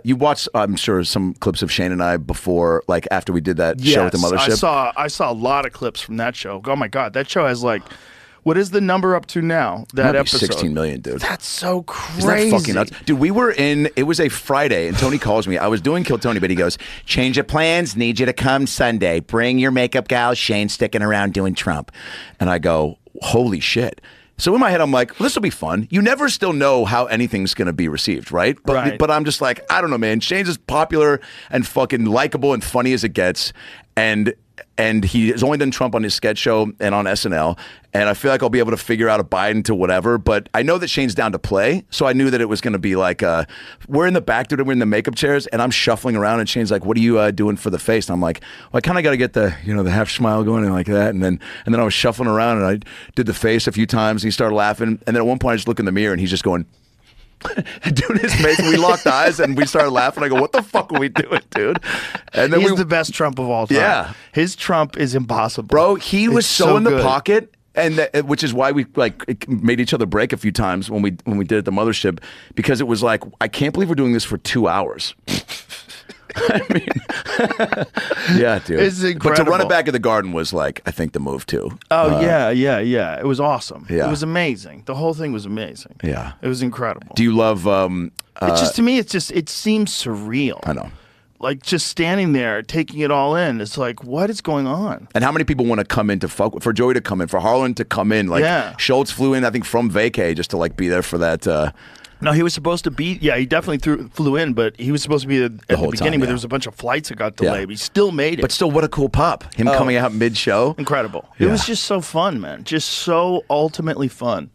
you watched, I'm sure, some clips of Shane and I before, like after we did that show at the Mothership. I saw a lot of clips from that show. Oh my God, that show has like, what is the number up to now? That episode, 16 million, dude. That's so crazy. Isn't that fucking nuts? Dude, it was a Friday, and Tony calls me. I was doing Kill Tony, but he goes, change of plans, need you to come Sunday. Bring your makeup gal, Shane's sticking around doing Trump. And I go, holy shit. So in my head, I'm like, well, this will be fun. You never still know how anything's going to be received, right? But I'm just like, I don't know, man. Shane's as popular and fucking likable and funny as it gets. And he has only done Trump on his sketch show and on SNL. And I feel like I'll be able to figure out a Biden to whatever. But I know that Shane's down to play. So I knew that it was going to be like, we're in the back, dude, and we're in the makeup chairs. And I'm shuffling around. And Shane's like, what are you doing for the face? And I'm like, well, I kind of got to get the, the half smile going and like that. And then I was shuffling around and I did the face a few times. And he started laughing. And then at one point I just look in the mirror and he's just going, doing his face, and we locked eyes and we started laughing. I go, what the fuck are we doing, dude? And then he's the best Trump of all time. Yeah, his Trump is impossible, bro. He was so in the pocket, and which is why we like made each other break a few times when we did it at the Mothership, because it was like, I can't believe we're doing this for 2 hours. I mean, yeah, dude. It's incredible. But to run it back at the Garden was like, I think, the move too. Oh yeah. It was awesome. Yeah. It was amazing. The whole thing was amazing. Yeah, it was incredible. Do you love? It's just, to me, it seems surreal. I know. Like just standing there, taking it all in. It's like, what is going on? And how many people want to come in to fuck for Joey to come in, for Harlan to come in? Like Schultz flew in, I think, from vacay just to like be there for that. No, he was supposed to be. Yeah, he definitely flew in, but he was supposed to be at the beginning. Time, but there was a bunch of flights that got delayed. But he still made it. But still, what a cool pop! Him coming out mid-show, incredible. It was just so fun, man. Just so ultimately fun.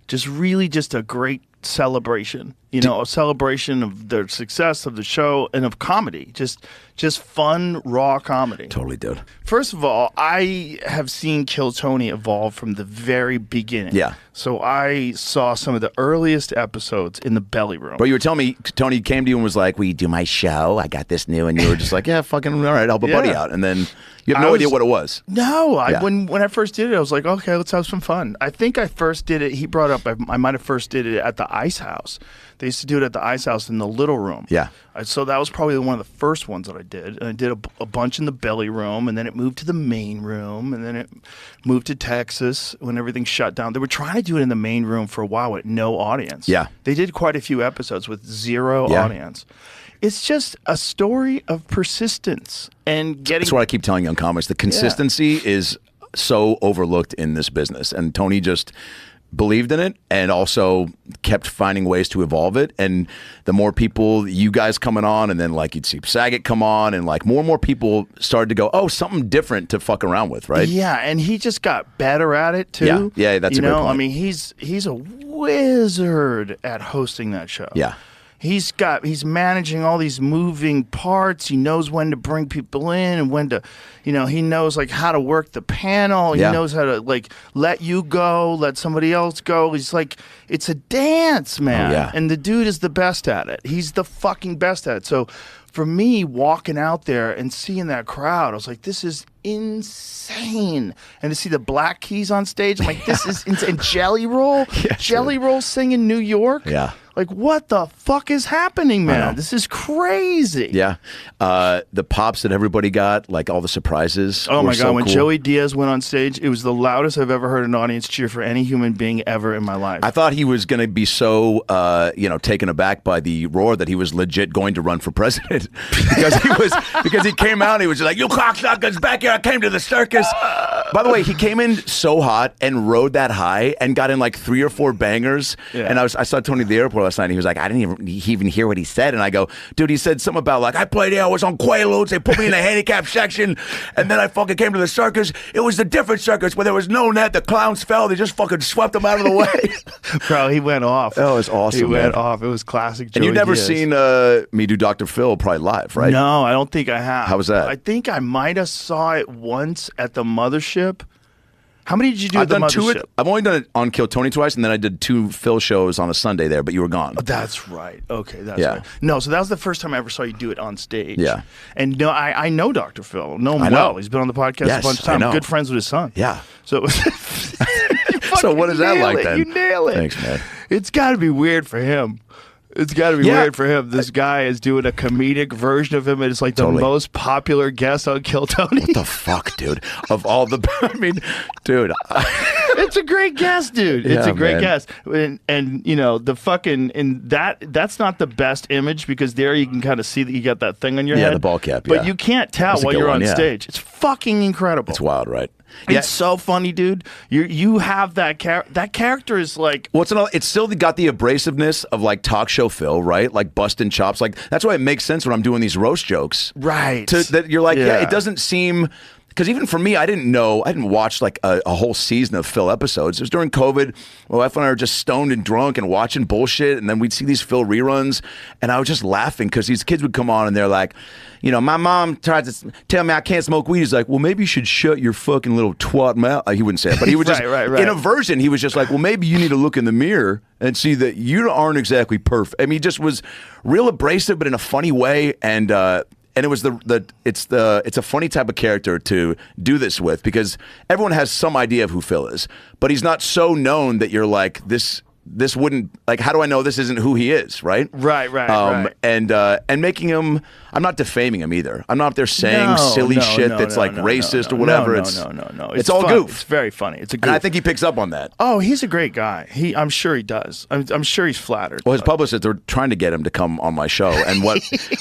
Just really, just a great celebration. A celebration of the success of the show and of comedy. Just fun, raw comedy. Totally, dude. First of all, I have seen Kill Tony evolve from the very beginning. Yeah. So I saw some of the earliest episodes in the belly room. But you were telling me, Tony came to you and was like, will you do my show? I got this new. And you were just like, yeah, fucking all right, help a buddy out. And then you have no idea what it was. No. When I first did it, I was like, okay, let's have some fun. I think I first did it, he brought up, I might have first did it at the Ice House. They used to do it at the Ice House in the little room. Yeah. So that was probably one of the first ones that I did. And I did a bunch in the belly room, and then it moved to the main room, and then it moved to Texas when everything shut down. They were trying to do it in the main room for a while with no audience. Yeah. They did quite a few episodes with zero audience. It's just a story of persistence and getting... That's what I keep telling young comics. The consistency is so overlooked in this business. And Tony just believed in it and also kept finding ways to evolve it. And the more people, you guys coming on, and then like you'd see Saget come on, and like more and more people started to go, oh, something different to fuck around with, right? Yeah, and he just got better at it too. Yeah, that's a great point. I mean, he's a wizard at hosting that show. Yeah. He's managing all these moving parts. He knows when to bring people in and when to, he knows like how to work the panel. He knows how to like let you go, let somebody else go. He's like, it's a dance, man. Oh, yeah. And the dude is the best at it. He's the fucking best at it. So for me, walking out there and seeing that crowd, I was like, this is insane. And to see the Black Keys on stage, I'm like, this is insane. Jelly Roll? Jelly Roll singing New York? Yeah. Like, what the fuck is happening, man? This is crazy. Yeah. The pops that everybody got, like all the surprises. Oh, my God. So when cool. Joey Diaz went on stage, it was the loudest I've ever heard an audience cheer for any human being ever in my life. I thought he was going to be so, taken aback by the roar that he was legit going to run for president. because he came out and he was like, you cocksuckers back here. I came to the circus. By the way, he came in so hot and rode that high and got in like 3 or 4 bangers. Yeah. And I saw Tony at the airport last night, and he was like, I didn't even hear what he said. And I go, dude, he said something about like, I played here, I was on Quaaludes, they put me in the handicap section, and then I fucking came to the circus. It was the different circus where there was no net, the clowns fell, they just fucking swept them out of the way. Bro, he went off. Oh, it was awesome. He went off. It was classic Joey And you've never Diaz. seen me do Dr. Phil probably live, right? No, I don't think I have. How was that? I think I might have saw it once at the Mothership. How many did you do at the Mothership? I've only done it on Kill Tony twice, and then I did 2 Phil shows on a Sunday there, but you were gone. Oh, that's right. Okay, that's right. No, so that was the first time I ever saw you do it on stage. Yeah. And no, I know Dr. Phil. Know him well. He's been on the podcast a bunch of times. Good friends with his son. Yeah. So, so what is that like then? You nail it. Thanks, man. It's got to be weird for him. It's got to be weird for him. This guy is doing a comedic version of him, and it's like the most popular guest on Kill Tony. What the fuck, dude? Of all the, I mean, dude. It's a great guest, dude. It's a great guest. And you know, the fucking, and that's not the best image because there you can kind of see that you got that thing on your head. Yeah, the ball cap, But you can't tell while you're on stage. It's fucking incredible. It's wild, right? It's so funny, dude. You have that that character is like. Well, it's still got the abrasiveness of like talk show Phil, right? Like busting chops. Like that's why it makes sense when I'm doing these roast jokes, right? That you're like, yeah, it doesn't seem. Because even for me, I didn't watch like a whole season of Phil episodes. It was during COVID. My wife and I were just stoned and drunk and watching bullshit. And then we'd see these Phil reruns. And I was just laughing because these kids would come on and they're like, you know, my mom tried to tell me I can't smoke weed. He's like, well, maybe you should shut your fucking little twat mouth. He wouldn't say it, but he would just, in a version, he was just like, well, maybe you need to look in the mirror and see that you aren't exactly perfect. I mean, he just was real abrasive, but in a funny way. And it was it's a funny type of character to do this with because everyone has some idea of who Phil is, but he's not so known that you're like this wouldn't, like, how do I know this isn't who he is, right? Right. And making him, I'm not defaming him either. I'm not up there saying silly shit that's racist or whatever. No. It's all fun. goof. It's very funny. It's a goof. And I think he picks up on that. Oh, he's a great guy. I'm sure he does. I'm sure he's flattered. Well, his publicists are trying to get him to come on my show, and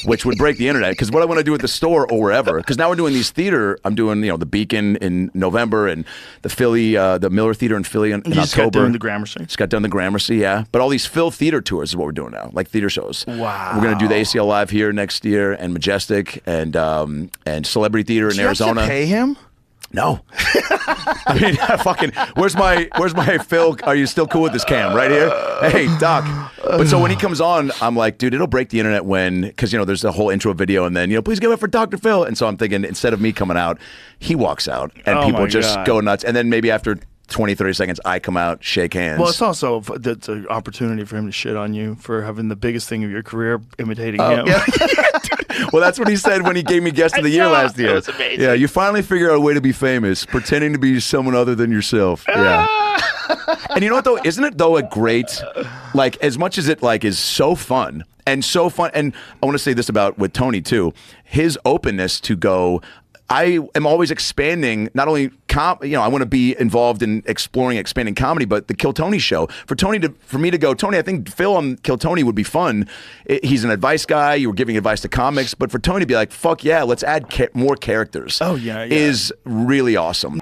which would break the internet. Because what I want to do at the store or wherever, because now we're doing these theater. I'm doing the Beacon in November and the Philly, the Miller Theater in Philly in October. Just got done the Gramercy. Just got done the Gramercy, yeah. But all these Phil theater tours is what we're doing now, like theater shows. Wow. We're gonna do the ACL Live here next year, and Majestic, and Celebrity Theater in Arizona. You have to pay him? No. I mean, fucking, where's my Phil? Are you still cool with this cam right here? Hey, Doc. But so when he comes on, I'm like, dude, it'll break the internet because, there's a whole intro video and then, please give it for Dr. Phil. And so I'm thinking, instead of me coming out, he walks out and people just go nuts. And then maybe after 20, 30 seconds, I come out, shake hands. Well, it's also that's an opportunity for him to shit on you for having the biggest thing of your career, imitating him. Yeah. Well, that's what he said when he gave me Guest of the Year last year. It was amazing. Yeah, you finally figure out a way to be famous, pretending to be someone other than yourself. Yeah. And you know what, though? Isn't it, though, a great, like, as much as it, like, is so fun, and I want to say this with Tony, too, his openness to go, I am always expanding, not only I want to be involved in expanding comedy, but the Kill Tony show. For me to go, Tony, I think Phil on Kill Tony would be fun. He's an advice guy. You were giving advice to comics, but for Tony to be like, fuck yeah, let's add more characters. Oh yeah. Is really awesome.